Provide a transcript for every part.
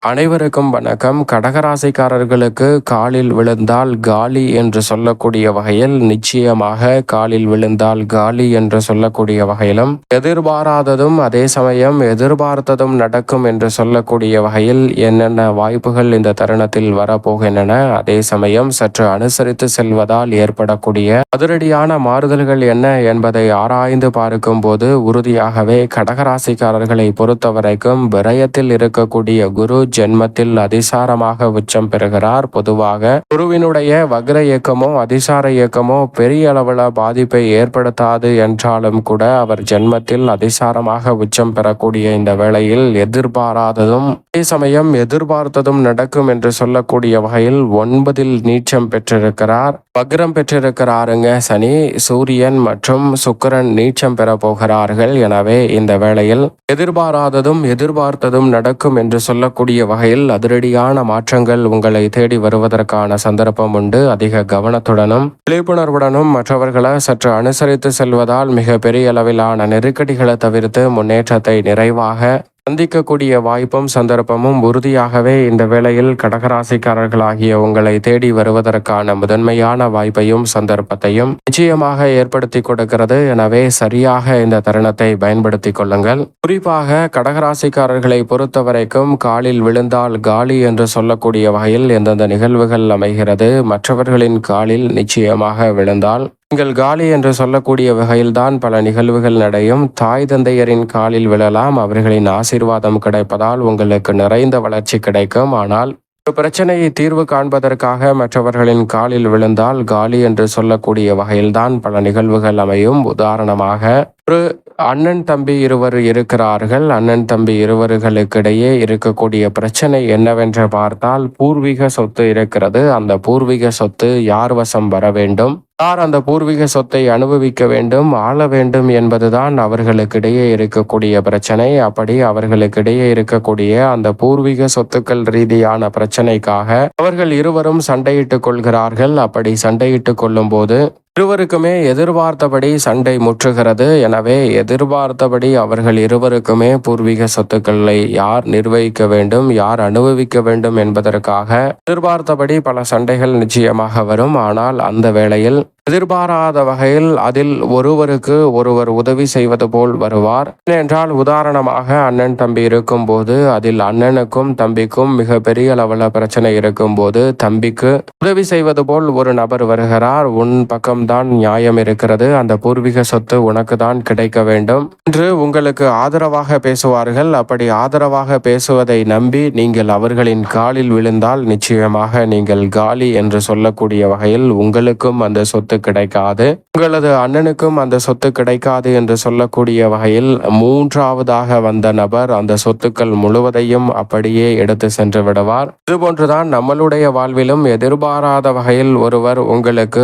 அனைவருக்கும் வணக்கம். கடகராசிக்காரர்களுக்கு காலில் விழுந்தால் காலி என்று சொல்லக்கூடிய வகையில், நிச்சயமாக காலில் விழுந்தால் காலி என்று சொல்லக்கூடிய வகையிலும், எதிர்பாராததும் அதே சமயம் எதிர்பார்த்ததும் நடக்கும் என்று சொல்லக்கூடிய வகையில் என்னென்ன வாய்ப்புகள் இந்த தருணத்தில் வரப்போகின்றன, அதே சமயம் சற்று அனுசரித்து செல்வதால் ஏற்படக்கூடிய அதிரடியான மாறுதல்கள் என்ன என்பதை ஆராய்ந்து பார்க்கும் போது உறுதியாகவே கடகராசிக்காரர்களை பொறுத்தவரைக்கும் விரயத்தில் இருக்கக்கூடிய குரு ஜென்மத்தில் அதிசாரமாக உச்சம் பெறுகிறார். பொதுவாக குருவினுடைய வக்ர இயக்கமோ அதிசார இயக்கமோ பெரிய அளவில் பாதிப்பை ஏற்படுத்தாது என்றாலும் கூட அவர் ஜென்மத்தில் அதிசாரமாக உச்சம் பெறக்கூடிய இந்த வேளையில் எதிர்பாராததும் அதே சமயம் எதிர்பார்த்ததும் நடக்கும் என்று சொல்லக்கூடிய வகையில் 9 நீச்சம் பெற்றிருக்கிறார். வக்ரம் பெற்றிருக்கிறாருங்க. சனி, சூரியன் மற்றும் சுக்கிரன் நீச்சம் பெற போகிறார்கள். எனவே இந்த வேளையில் எதிர்பாராததும் எதிர்பார்த்ததும் நடக்கும் என்று சொல்லக்கூடிய வகையில் அதிரடியான மாற்றங்கள் உங்களை தேடி வருவதற்கான சந்தர்ப்பம் உண்டு. அதிக கவனத்துடனும் விழிப்புணர்வுடனும் மற்றவர்களை சற்று அனுசரித்து செல்வதால் மிக பெரிய அளவிலான நெருக்கடிகளை தவிர்த்து முன்னேற்றத்தை நிறைவாக சந்திக்கக்கூடிய வாய்ப்பும் சந்தர்ப்பமும் உறுதியாகவே இந்த வேளையில் கடகராசிக்காரர்களாகிய உங்களை தேடி வருவதற்கான முதன்மையான வாய்ப்பையும் சந்தர்ப்பத்தையும் நிச்சயமாக ஏற்படுத்தி கொடுக்கிறது. எனவே சரியாக இந்த தருணத்தை பயன்படுத்திக் கொள்ளுங்கள். குறிப்பாக கடகராசிக்காரர்களை பொறுத்தவரைக்கும் காலில் விழுந்தால் காலி என்று சொல்லக்கூடிய வகையில் எந்தெந்த நிகழ்வுகள் அமைகிறது, மற்றவர்களின் காலில் நிச்சயமாக விழுந்தால் நீங்கள் காலி என்று சொல்லக்கூடிய வகையில்தான் பல நிகழ்வுகள் நடையும். தாய் தந்தையரின் காலில் விழலாம். அவர்களின் ஆசீர்வாதம் கிடைப்பதால் உங்களுக்கு நிறைந்த வளர்ச்சி கிடைக்கும். ஆனால் ஒரு பிரச்சனையை தீர்வு காண்பதற்காக மற்றவர்களின் காலில் விழுந்தால் காலி என்று சொல்லக்கூடிய வகையில்தான் பல நிகழ்வுகள் அமையும். உதாரணமாக, ஒரு அண்ணன் தம்பி இருவர் இருக்கிறார்கள். அண்ணன் தம்பி இருவர்களுக்கிடையே இருக்கக்கூடிய பிரச்சனை என்னவென்று பார்த்தால், பூர்வீக சொத்து இருக்கிறது. அந்த பூர்வீக சொத்து யார் வசம் வர வேண்டும், யார் அந்த பூர்வீக சொத்தை அனுபவிக்க வேண்டும், ஆள வேண்டும் என்பதுதான் அவர்களுக்கிடையே இருக்கக்கூடிய பிரச்சனை. அப்படி அவர்களுக்கிடையே இருக்கக்கூடிய அந்த பூர்வீக சொத்துக்கள் ரீதியான பிரச்சனைக்காக அவர்கள் இருவரும் சண்டையிட்டுக் கொள்கிறார்கள். அப்படி சண்டையிட்டுக் கொள்ளும் போது இருவருக்குமே எதிர்பார்த்தபடி சண்டை முற்றுகிறது. எனவே எதிர்பார்த்தபடி அவர்கள் இருவருக்குமே பூர்வீக சொத்துக்களை யார் நிர்வகிக்க வேண்டும், யார் அனுபவிக்க வேண்டும் என்பதற்காக எதிர்பார்த்தபடி பல சண்டைகள் நிச்சயமாக வரும். ஆனால் அந்த வேளையில் எதிர்பாராத வகையில் அதில் ஒருவருக்கு ஒருவர் உதவி செய்வது போல் வருவார். என்றால், உதாரணமாக அண்ணன் தம்பி இருக்கும் போது அதில் அண்ணனுக்கும் தம்பிக்கும் மிக பெரிய அளவில் பிரச்சனை இருக்கும் போது தம்பிக்கு உதவி செய்வது போல் ஒரு நபர் வருகிறார். உன் பக்கம்தான் நியாயம் இருக்கிறது, அந்த பூர்வீக சொத்து உனக்கு தான் கிடைக்க வேண்டும் என்று உங்களுக்கு ஆதரவாக பேசுவார்கள். அப்படி ஆதரவாக பேசுவதை நம்பி நீங்கள் அவர்களின் காலில் விழுந்தால் நிச்சயமாக நீங்கள் காலி என்று சொல்லக்கூடிய வகையில் உங்களுக்கும் அந்த சொத்து கிடைக்காது, உங்களது அண்ணனுக்கும் அந்த சொத்து கிடைக்காது என்று சொல்லக்கூடிய வகையில் மூன்றாவதாக வந்த நபர் அந்த சொத்துக்கள் முழுவதையும் அப்படியே எடுத்து சென்று விடுவார். இதுபோன்றுதான் நம்மளுடைய வாழ்விலும் எதிர்பாராத வகையில் ஒருவர் உங்களுக்கு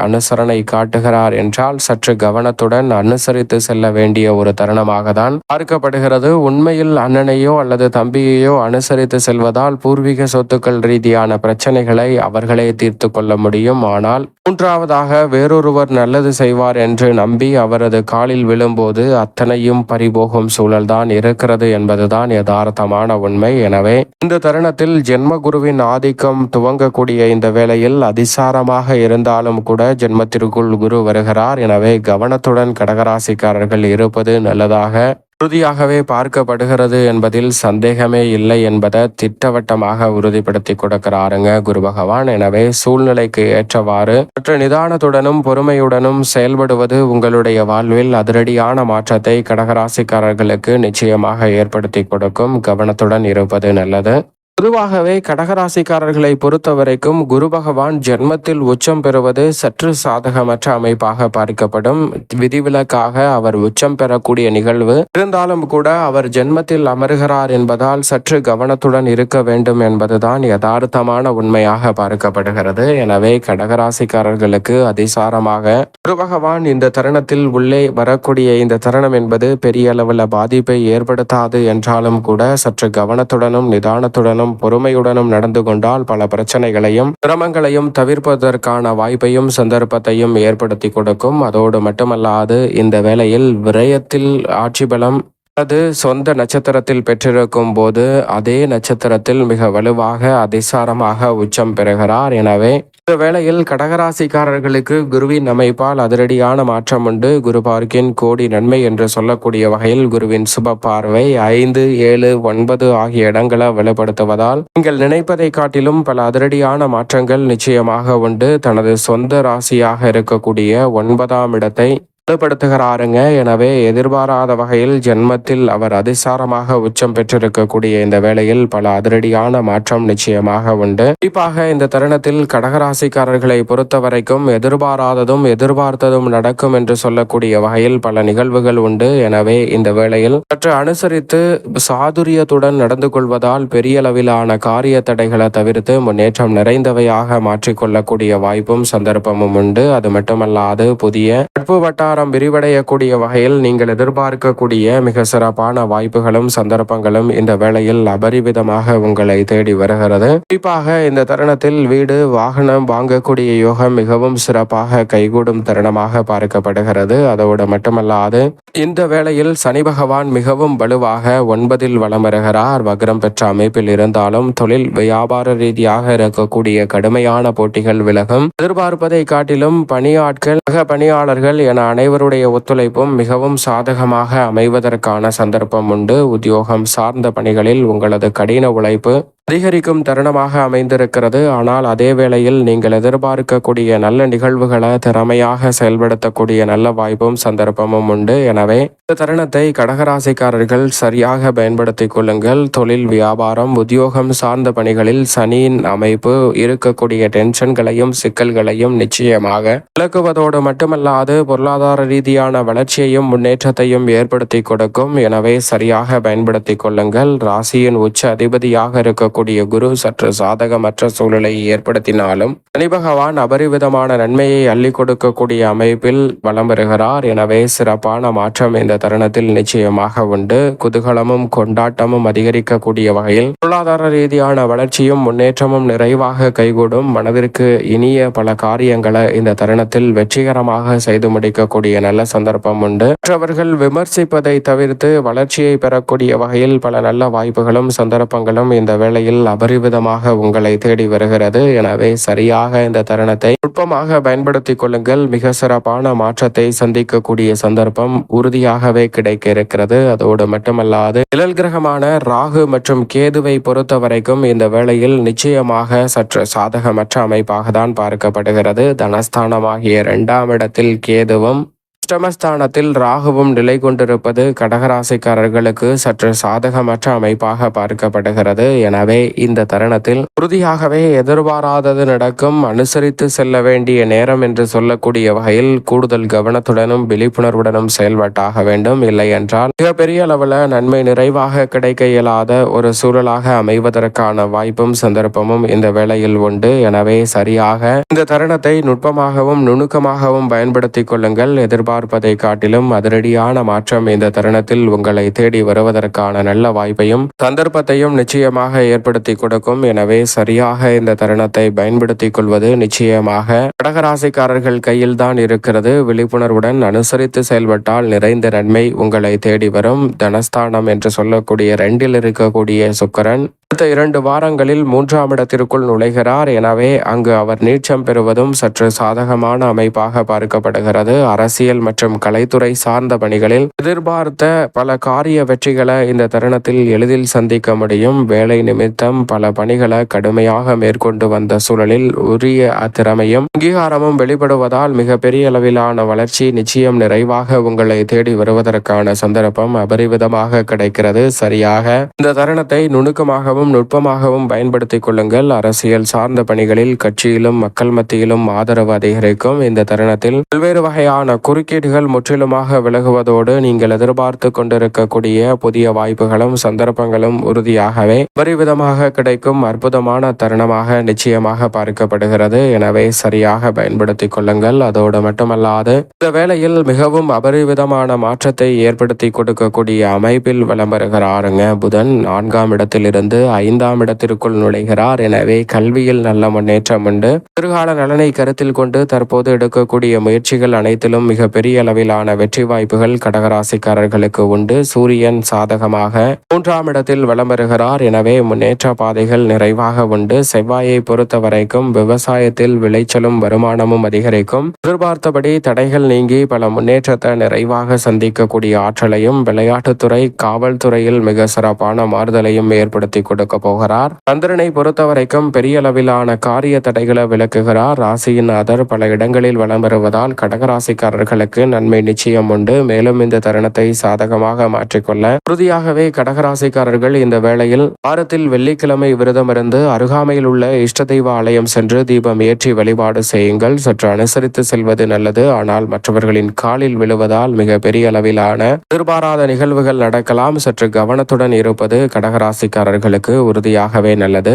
அனுசரணை காட்டுகிறார் என்றால் சற்று கவனத்துடன் அனுசரித்து செல்ல வேண்டிய ஒரு தருணமாக தான் பார்க்கப்படுகிறது. உண்மையில் அண்ணனையோ அல்லது தம்பியையோ அனுசரித்து செல்வதால் பூர்வீக சொத்துக்கள் ரீதியான பிரச்சனைகளை அவர்களே தீர்த்து கொள்ள முடியும். ஆனால் மூன்றாவதாக வேறொருவர் நல்லது செய்வார் என்று நம்பி அவரது காலில் விழும்போது அத்தனையும் பறிபோகும் சூழல்தான் இருக்கிறது என்பதுதான் யதார்த்தமான உண்மை. எனவே இந்த தருணத்தில் ஜென்மகுருவின் ஆதிக்கம் துவங்கக்கூடிய இந்த வேளையில் அதிசாரமாக இருந்தாலும் கூட ஜென்மத்திற்குள் குரு வருகிறார். எனவே கவனத்துடன் கடகராசிக்காரர்கள் இருப்பது நல்லதாக உறுதியாகவே பார்க்கப்படுகிறது என்பதில் சந்தேகமே இல்லை என்பதை திட்டவட்டமாக உறுதிப்படுத்தி கொடுக்கிறாருங்க குரு பகவான். எனவே சூழ்நிலைக்கு ஏற்றவாறு சற்று நிதானத்துடனும் பொறுமையுடனும் செயல்படுவது உங்களுடைய வாழ்வில் அதிரடியான மாற்றத்தை கடகராசிக்காரர்களுக்கு நிச்சயமாக ஏற்படுத்தி கொடுக்கும். கவனத்துடன் இருப்பது நல்லது. பொதுவாகவே கடகராசிக்காரர்களை பொறுத்தவரைக்கும் குரு பகவான் ஜென்மத்தில் உச்சம் பெறுவது சற்று சாதகமற்ற அமைப்பாக பார்க்கப்படும். விதிவிலக்காக அவர் உச்சம் பெறக்கூடிய நிகழ்வு இருந்தாலும் கூட அவர் ஜென்மத்தில் அமர்கிறார் என்பதால் சற்று கவனத்துடன் இருக்க வேண்டும் என்பதுதான் யதார்த்தமான உண்மையாக பார்க்கப்படுகிறது. எனவே கடகராசிக்காரர்களுக்கு அதிசாரமாக குரு பகவான் இந்த தருணத்தில் உள்ளே வரக்கூடிய இந்த தருணம் என்பது பெரிய அளவில் பாதிப்பை ஏற்படுத்தாது என்றாலும் கூட சற்று கவனத்துடனும் நிதானத்துடனும் பொறுமையுடனும் நடந்து கொண்டால் பல பிரச்சனைகளையும் சிரமங்களையும் தவிர்ப்பதற்கான வாய்ப்பையும் சந்தர்ப்பத்தையும் ஏற்படுத்தி கொடுக்கும். அதோடு மட்டுமல்லாது இந்த வேளையில் விரயத்தில் ஆட்சி பலம் அது சொந்த நட்சத்திரத்தில் பெற்றிருக்கும் போது அதே நட்சத்திரத்தில் மிக வலுவாக அதிசாரமாக உச்சம் பெறுகிறார். எனவே இந்த வேளையில் கடகராசிக்காரர்களுக்கு குருவின் அமைப்பால் அதிரடியான மாற்றம் உண்டு. குரு பார்க்கின் கோடி நன்மை என்று சொல்லக்கூடிய வகையில் குருவின் சுப பார்வை 5, 7, 9 ஆகிய இடங்களை வலுப்படுத்துவதால் நீங்கள் நினைப்பதை காட்டிலும் பல அதிரடியான மாற்றங்கள் நிச்சயமாக உண்டு. தனது சொந்த ராசியாக இருக்கக்கூடிய 9ஆம் இடத்தை வலுப்படுத்துகிறாருங்க. எனவே எதிர்பாராத வகையில் ஜென்மத்தில் அவர் அதிசாரமாக உச்சம் பெற்றிருக்கக்கூடிய இந்த வேளையில் பல அதிரடியான மாற்றம் நிச்சயமாக உண்டு. குறிப்பாக இந்த தருணத்தில் கடகராசிக்காரர்களை பொறுத்த வரைக்கும் எதிர்பாராததும் எதிர்பார்த்ததும் நடக்கும் என்று சொல்லக்கூடிய வகையில் பல நிகழ்வுகள் உண்டு. எனவே இந்த வேளையில் சற்று அனுசரித்து சாதுரியத்துடன் நடந்து கொள்வதால் பெரிய அளவிலான காரிய தடைகளை தவிர்த்து முன்னேற்றம் நிறைந்தவையாக மாற்றிக்கொள்ளக்கூடிய வாய்ப்பும் சந்தர்ப்பமும் உண்டு. அது மட்டுமல்லாது புதிய நட்பு வட்டார விரிவடையக்கூடிய வகையில் நீங்கள் எதிர்பார்க்கக்கூடிய மிக சிறப்பான வாய்ப்புகளும் சந்தர்ப்பங்களும் இந்த வேளையில் அபரிவிதமாக உங்களை தேடி வருகிறது. குறிப்பாக இந்த தருணத்தில் வீடு வாகனம் வாங்கக்கூடிய யோகம் மிகவும் சிறப்பாக கைகூடும் தருணமாக பார்க்கப்படுகிறது. அதோடு மட்டுமல்லாது இந்த வேளையில் சனி பகவான் மிகவும் வலுவாக 9இல் வலம் வருகிறார். வக்ரம் பெற்ற அமைப்பில் இருந்தாலும் தொழில் வியாபார ரீதியாக இருக்கக்கூடிய கடுமையான போட்டிகள் விலகும். எதிர்பார்ப்பதை காட்டிலும் பணியாட்கள் பணியாளர்கள் என அனைவருடைய ஒத்துழைப்பும் மிகவும் சாதகமாக அமைவதற்கான சந்தர்ப்பம் உண்டு. உத்தியோகம் சார்ந்த பணிகளில் உங்களது கடின உழைப்பு அதிகரிக்கும் தருணமாக அமைந்திருக்கிறது. ஆனால் அதே வேளையில் நீங்கள் எதிர்பார்க்கக்கூடிய நல்ல நிகழ்வுகளை திறமையாக செயல்படுத்தக்கூடிய நல்ல வாய்ப்பும் சந்தர்ப்பமும் உண்டு. எனவே இந்த தருணத்தை கடகராசிக்காரர்கள் சரியாக பயன்படுத்திக் கொள்ளுங்கள். தொழில் வியாபாரம் உத்தியோகம் சார்ந்த பணிகளில் சனியின் அமைப்பு இருக்கக்கூடிய டென்ஷன்களையும் சிக்கல்களையும் நிச்சயமாக விளக்குவதோடு மட்டுமல்லாது பொருளாதார ரீதியான வளர்ச்சியையும் முன்னேற்றத்தையும் ஏற்படுத்தி கொடுக்கும். எனவே சரியாக பயன்படுத்திக் கொள்ளுங்கள். ராசியின் உச்ச அதிபதியாக இருக்கக்கூடிய குரு சற்று சாதகமற்ற சூழலை ஏற்படுத்தினாலும் சனி பகவான் அபரிவிதமான நன்மையை அள்ளி கொடுக்கக்கூடிய அமைப்பில் வலம் வருகிறார். எனவே சிறப்பான மாற்றம் இந்த தருணத்தில் நிச்சயமாக உண்டு. குதூகலமும் கொண்டாட்டமும் அதிகரிக்கக்கூடிய வகையில் பொருளாதார ரீதியான வளர்ச்சியும் முன்னேற்றமும் நிறைவாக கைகூடும். மனதிற்கு இனிய பல காரியங்களை இந்த தருணத்தில் வெற்றிகரமாக செய்து முடிக்கக்கூடிய நல்ல சந்தர்ப்பம் உண்டு. மற்றவர்கள் விமர்சிப்பதை தவிர்த்து வளர்ச்சியை பெறக்கூடிய வகையில் பல நல்ல வாய்ப்புகளும் சந்தர்ப்பங்களும் இந்த வேளையில் அபரிவிதமாக உங்களை தேடி வருகிறது. எனவே சரியாக இந்த தருணத்தை நுட்பமாக பயன்படுத்திக் கொள்ளுங்கள். மிக சிறப்பான மாற்றத்தை சந்திக்கக்கூடிய சந்தர்ப்பம் உறுதியாகவே கிடைக்க இருக்கிறது. அதோடு மட்டுமல்லாது நிழல் கிரகமான ராகு மற்றும் கேதுவை பொறுத்த வரைக்கும் இந்த வேளையில் நிச்சயமாக சற்று சாதகமற்ற அமைப்பாக தான் பார்க்கப்படுகிறது. தனஸ்தானமாகிய 2ஆம் இடத்தில் கேதுவும் அஷ்டமஸ்தானத்தில் ராகுவும் நிலை கொண்டிருப்பது கடகராசிக்காரர்களுக்கு சற்று சாதகமற்ற அமைப்பாக பார்க்கப்படுகிறது. எனவே இந்த தருணத்தில் உறுதியாகவே எதிர்பாராதது நடக்கும். அனுசரித்து செல்ல வேண்டிய நேரம் என்று சொல்லக்கூடிய வகையில் கூடுதல் கவனத்துடனும் விழிப்புணர்வுடனும் செயல்பட்டாக வேண்டும். இல்லை என்றால் மிகப்பெரிய அளவில் நன்மை நிறைவாக கிடைக்க இயலாத ஒரு சூழலாக அமைவதற்கான வாய்ப்பும் சந்தர்ப்பமும் இந்த வேளையில் உண்டு. எனவே சரியாக இந்த தருணத்தை நுட்பமாகவும் நுணுக்கமாகவும் பயன்படுத்திக் கொள்ளுங்கள். எதிர்பார்ப்பதை காட்டிலும் அதிரடியான மாற்றம் இந்த தருணத்தில் உங்களை தேடி வருவதற்கான நல்ல வாய்ப்பையும் சந்தர்ப்பத்தையும் நிச்சயமாக ஏற்படுத்தி கொடுக்கும். எனவே சரியாக இந்த தருணத்தை பயன்படுத்திக் கொள்வது நிச்சயமாக கடகராசிக்காரர்கள் கையில் தான் இருக்கிறது. விழிப்புணர்வுடன் அனுசரித்து செயல்பட்டால் நிறைந்த நன்மை உங்களை தேடி வரும். தனஸ்தானம் என்று சொல்லக்கூடிய 2இல் இருக்கக்கூடிய சுக்கிரன் அடுத்த 2 வாரங்களில் 3ஆம் இடத்திற்குள் நுழைகிறார். எனவே அங்கு அவர் நீச்சம் பெறுவதும் சற்று சாதகமான அமைப்பாக பார்க்கப்படுகிறது. அரசியல் மற்றும் கலைத்துறை சார்ந்த பணிகளில் எதிர்பார்த்த பல காரிய வெற்றிகளை இந்த தருணத்தில் எளிதில் சந்திக்க முடியும். வேலை நிமித்தம் பல பணிகளை கடுமையாக மேற்கொண்டு வந்த சூழலில் உரிய திறமையும் அங்கீகாரமும் வெளிப்படுவதால் மிகப்பெரிய அளவிலான வளர்ச்சி நிச்சயம் நிறைவாக உங்களை தேடி வருவதற்கான சந்தர்ப்பம் அபரிவிதமாக கிடைக்கிறது. சரியாக இந்த தருணத்தை நுணுக்கமாகவும் நுட்பமாகவும் பயன்படுத்திக் கொள்ளுங்கள். அரசியல் சார்ந்த பணிகளில் கட்சியிலும் மக்கள் மத்தியிலும் ஆதரவு அதிகரிக்கும். இந்த தருணத்தில் பல்வேறு வகையான குறுக்கீடுகள் முற்றிலுமாக விலகுவதோடு நீங்கள் எதிர்பார்த்து கொண்டிருக்கக்கூடிய புதிய வாய்ப்புகளும் சந்தர்ப்பங்களும் உறுதியாகவே பரிவிதமாக கிடைக்கும் அற்புதமான தருணமாக நிச்சயமாக பார்க்கப்படுகிறது. எனவே சரியாக பயன்படுத்திக் கொள்ளுங்கள். அதோடு மட்டுமல்லாது இந்த வேளையில் மிகவும் அபரிவிதமான மாற்றத்தை ஏற்படுத்தி கொடுக்கக்கூடிய அமைப்பில் வலம் வருகிறாருங்க புதன் 4ஆம் இடத்திலிருந்து 5ஆம் இடத்திற்குள் நுழைகிறார். எனவே கல்வியில் நல்ல முன்னேற்றம் உண்டு. எதிர்கால நலனை கருத்தில் கொண்டு தற்போது எடுக்கக்கூடிய முயற்சிகள் அனைத்திலும் மிகப்பெரிய அளவிலான வெற்றி வாய்ப்புகள் கடகராசிக்காரர்களுக்கு உண்டு. சூரியன் சாதகமாக 3ஆம் இடத்தில் வலம் வருகிறார். எனவே முன்னேற்ற பாதைகள் நிறைவாக உண்டு. செவ்வாயை பொறுத்த வரைக்கும் விவசாயத்தில் விளைச்சலும் வருமானமும் அதிகரிக்கும். எதிர்பார்த்தபடி தடைகள் நீங்கி பல முன்னேற்றத்தை நிறைவாக சந்திக்கக்கூடிய ஆற்றலையும் விளையாட்டுத்துறை, காவல்துறையில் மிக சிறப்பான மாறுதலையும் ஏற்படுத்தி கொடுக்க போகிறார். சந்திரனை பொறுத்த வரைக்கும் பெரிய அளவிலான காரிய தடைகளை விளக்குகிறார். ராசியின் அதர் பல இடங்களில் வலம் வருவதால் கடகராசிக்காரர்களுக்கு நன்மை நிச்சயம் உண்டு. மேலும் இந்த தருணத்தை சாதகமாக மாற்றிக்கொள்ள உறுதியாகவே கடகராசிக்காரர்கள் இந்த வேளையில் வாரத்தில் வெள்ளிக்கிழமை விரதமிருந்து அருகாமையில் உள்ள இஷ்ட தெய்வ ஆலயம் சென்று தீபம் ஏற்றி வழிபாடு செய்யுங்கள். சற்று அனுசரித்து செல்வது நல்லது. ஆனால் மற்றவர்களின் காலில் விழுவதால் மிக பெரிய அளவிலான எதிர்பாராத நிகழ்வுகள் நடக்கலாம். சற்று கவனத்துடன் இருப்பது கடகராசிக்காரர்களுக்கு உறுதியாகவே நல்லது.